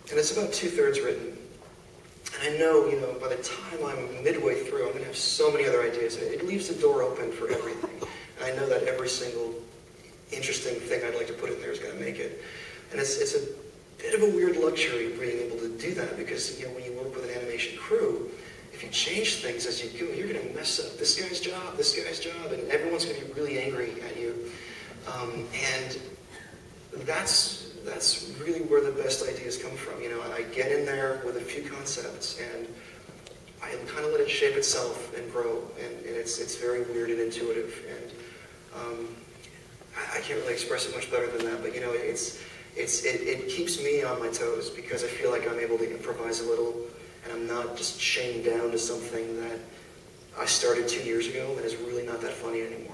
and it's about 2/3 written. And I know, by the time I'm midway through, I'm going to have so many other ideas. It leaves the door open for everything. And I know that every single interesting thing I'd like to put in there is going to make it. And it's a bit of a weird luxury being able to do that, because when you work with an animation crew, if you change things as you go, you're going to mess up this guy's job, and everyone's going to be really angry at you. And that's really where the best ideas come from. I get in there with a few concepts, and I kind of let it shape itself and grow, and it's very weird and intuitive, and I can't really express it much better than that, but it keeps me on my toes, because I feel like I'm able to improvise a little, and I'm not just chained down to something that I started 2 years ago that is really not that funny anymore.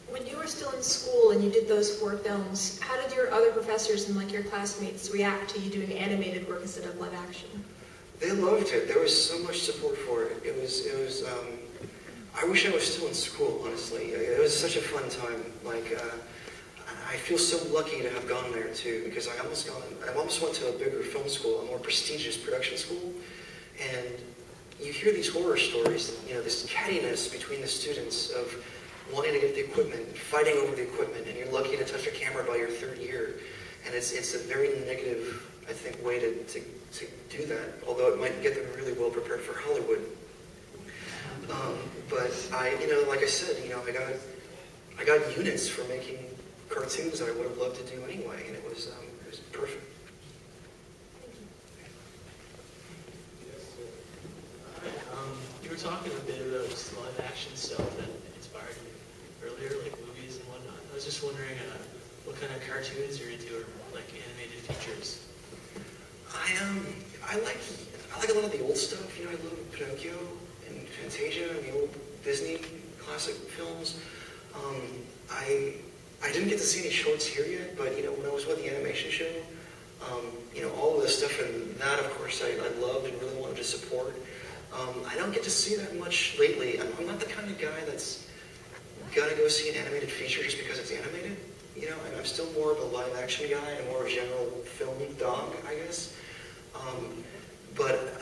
When you were still in school and you did those 4 films, how did your other professors and your classmates react to you doing animated work instead of live action? They loved it. There was so much support for it. It was. I wish I was still in school, honestly. It was such a fun time. I feel so lucky to have gone there too, because I almost went to a bigger film school, a more prestigious production school, and you hear these horror stories, this cattiness between the students of wanting to get the equipment, fighting over the equipment, and you're lucky to touch a camera by your 3rd year. And it's a very negative, I think, way to do that, although it might get them really well prepared for Hollywood. But like I said, I got units for making cartoons that I would have loved to do anyway, and it was perfect. You were talking a bit about live action stuff that inspired you earlier, like movies and whatnot. I was just wondering what kind of cartoons you're into, or animated features. I like a lot of the old stuff. I love Pinocchio and Fantasia and the old Disney classic films. I didn't get to see any shorts here yet, but when I was with the animation show, all of the stuff in that, of course, I loved and really wanted to support. I don't get to see that much lately. I'm not the kind of guy that's gonna go see an animated feature just because it's animated. I'm still more of a live action guy and more of a general film dog, I guess.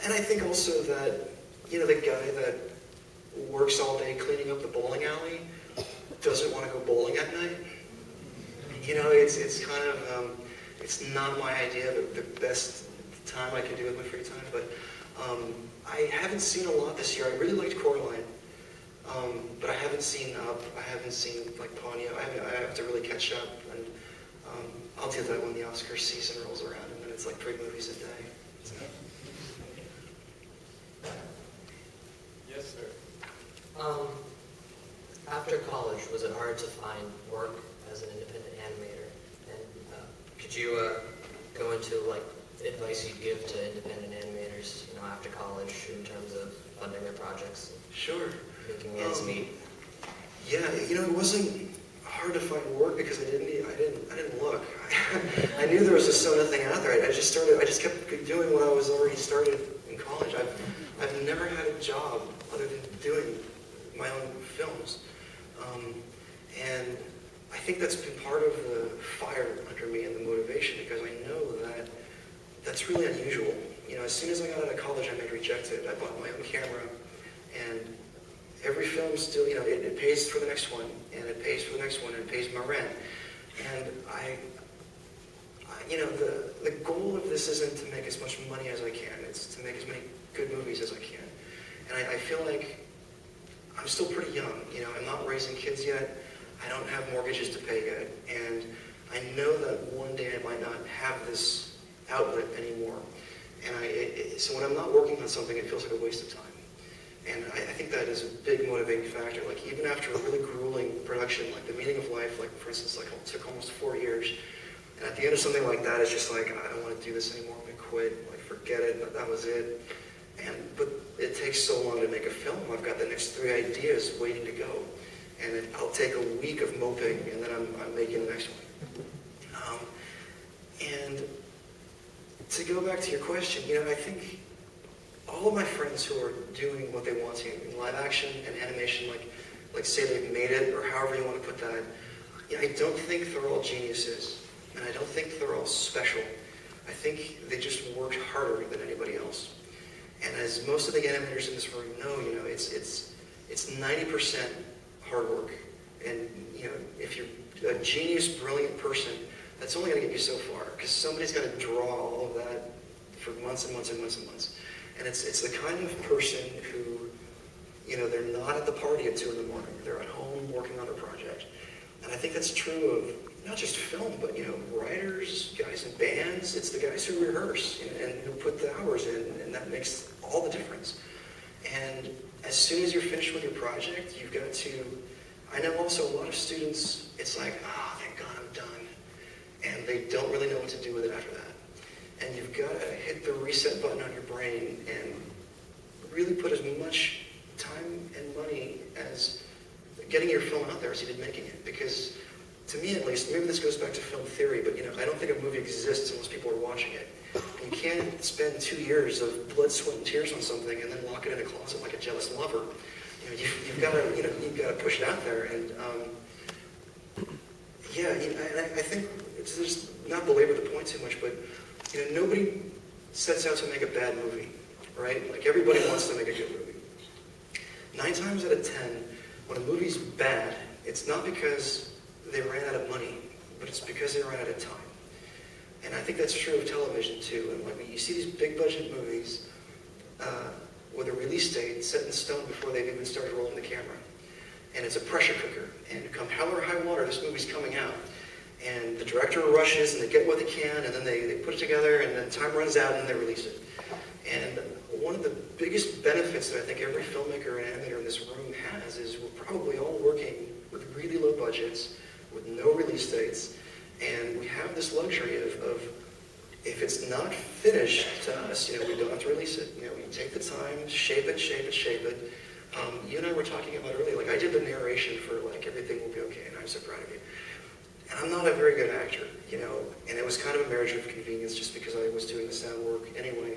And I think also that, the guy that works all day cleaning up the bowling alley doesn't want to go bowling at night. It's kind of, it's not my idea of the best time I can do with my free time, but I haven't seen a lot this year. I really liked Coraline, but I haven't seen Up, I haven't seen Ponyo. I have to really catch up, and I'll do that when the Oscar season rolls around, and then it's 3 movies a day. So. Yes, sir. After college, was it hard to find work as an independent animator? And could you go into advice you'd give to independent animators, after college in terms of funding their projects? Sure. Making ends meet. Yeah, it wasn't hard to find work because I didn't look. I knew there was a Sona thing out there. I just kept doing what I was already started in college. I've never had a job other than doing my own films. And I think that's been part of the fire under me and the motivation, because I know that that's really unusual. As soon as I got out of college, I made Rejected. I bought my own camera, and every film still, it pays for the next one, and it pays for the next one, and it pays my rent. And the goal of this isn't to make as much money as I can. It's to make as many good movies as I can. And I feel like I'm still pretty young. I'm not raising kids yet. I don't have mortgages to pay yet. And I know that one day I might not have this outlet anymore. And so when I'm not working on something, it feels like a waste of time. And I think that is a big motivating factor. Even after a really grueling production, like The Meaning of Life, for instance, it took almost 4 years. And at the end of something like that, it's just I don't want to do this anymore. I'm going to quit. Forget it. That was it. But it takes so long to make a film. I've got the next 3 ideas waiting to go. And I'll take a week of moping, and then I'm making the next one. And to go back to your question, I think all of my friends who are doing what they want to in live action and animation, like say they've made it, or however you want to put that. I don't think they're all geniuses, and I don't think they're all special. I think they just worked harder than anybody else. And as most of the animators in this room know, it's 90% hard work. And if you're a genius, brilliant person, that's only going to get you so far, because somebody's got to draw all of that for months and months and months and months. And it's the kind of person who, they're not at the party at 2 in the morning. They're at home working on a project. And I think that's true of not just film, but, writers, guys in bands. It's the guys who rehearse and who put the hours in, and that makes all the difference. And as soon as you're finished with your project, you've got to, I know also a lot of students, it's like, oh, thank God I'm done. And they don't really know what to do with it after that. And you've got to hit the reset button on your brain and really put as much time and money as getting your film out there as you did making it. Because to me at least, maybe this goes back to film theory, but I don't think a movie exists unless people are watching it. And you can't spend 2 years of blood, sweat, and tears on something and then lock it in a closet like a jealous lover. You've got to push it out there. And I think it's just not belabor the point too much, but nobody sets out to make a bad movie, right? Like everybody wants to make a good movie. 9 times out of 10, when a movie's bad, it's not because they ran out of money, but it's because they ran out of time. And I think that's true of television too. And when you see these big budget movies with a release date set in stone before they've even started rolling the camera, and it's a pressure cooker, and come hell or high water, this movie's coming out. And the director rushes, and they get what they can, and then they put it together, and then time runs out, and they release it. And one of the biggest benefits that I think every filmmaker and animator in this room has is we're probably all working with really low budgets, with no release dates, and we have this luxury of if it's not finished to us, we don't have to release it. We take the time, shape it. You and I were talking about earlier, like I did the narration for like Everything Will Be Okay, and I'm so proud of you. And I'm not a very good actor, and it was kind of a marriage of convenience just because I was doing the sound work anyway.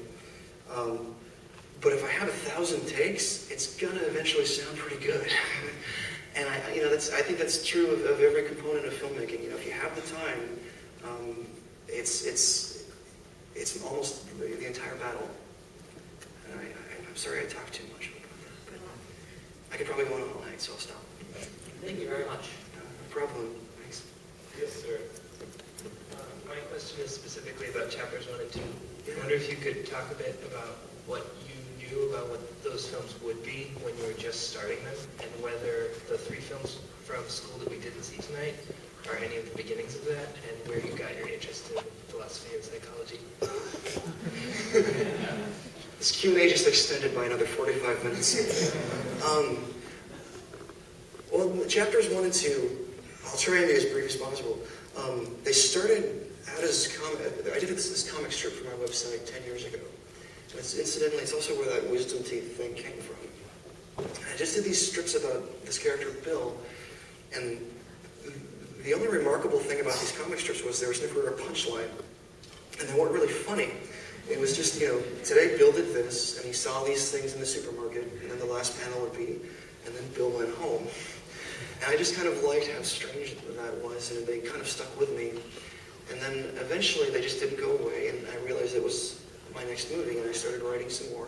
But if I have 1,000 takes, it's gonna eventually sound pretty good. And I think that's true of every component of filmmaking. If you have the time, it's almost the entire battle. And I'm sorry I talked too much about that, but I could probably go on all night, so I'll stop. Thank you very much. No problem. Thanks. Yes, sir. My question is specifically about chapters 1 and 2. I wonder if you could talk a bit about what you knew about what those films would be when you were just starting them, and whether the 3 films from school that we didn't see tonight are any of the beginnings of that, and where you got your interest in philosophy and psychology. This Q&A just extended by another 45 minutes. Well, chapters 1 and 2, I'll try and be as brief as possible. They started out as I did this comic strip for my website 10 years ago. And incidentally, it's also where that wisdom teeth thing came from. I just did these strips about this character, Bill, and the only remarkable thing about these comic strips was there was never a punchline, and they weren't really funny. It was just, today Bill did this, and he saw these things in the supermarket, and then the last panel would be, and then Bill went home. And I just kind of liked how strange that was, and they kind of stuck with me. And then eventually they just didn't go away, and I realized it was my next movie, and I started writing some more.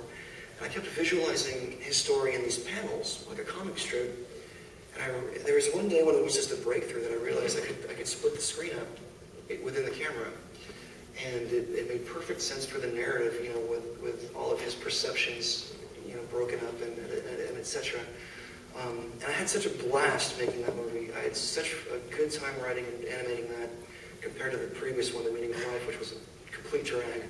And I kept visualizing his story in these panels, like a comic strip. And there was one day when it was just a breakthrough that I realized I could split the screen up within the camera. And it made perfect sense for the narrative, with all of his perceptions, broken up and et cetera. And I had such a blast making that movie. I had such a good time writing and animating that compared to the previous one, The Meaning of Life, which was a complete drag.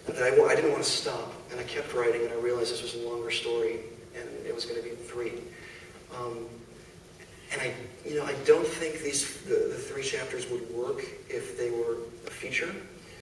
That I didn't want to stop, and I kept writing, and I realized this was a longer story, and it was going to be 3. And I don't think the 3 chapters would work if they were a feature.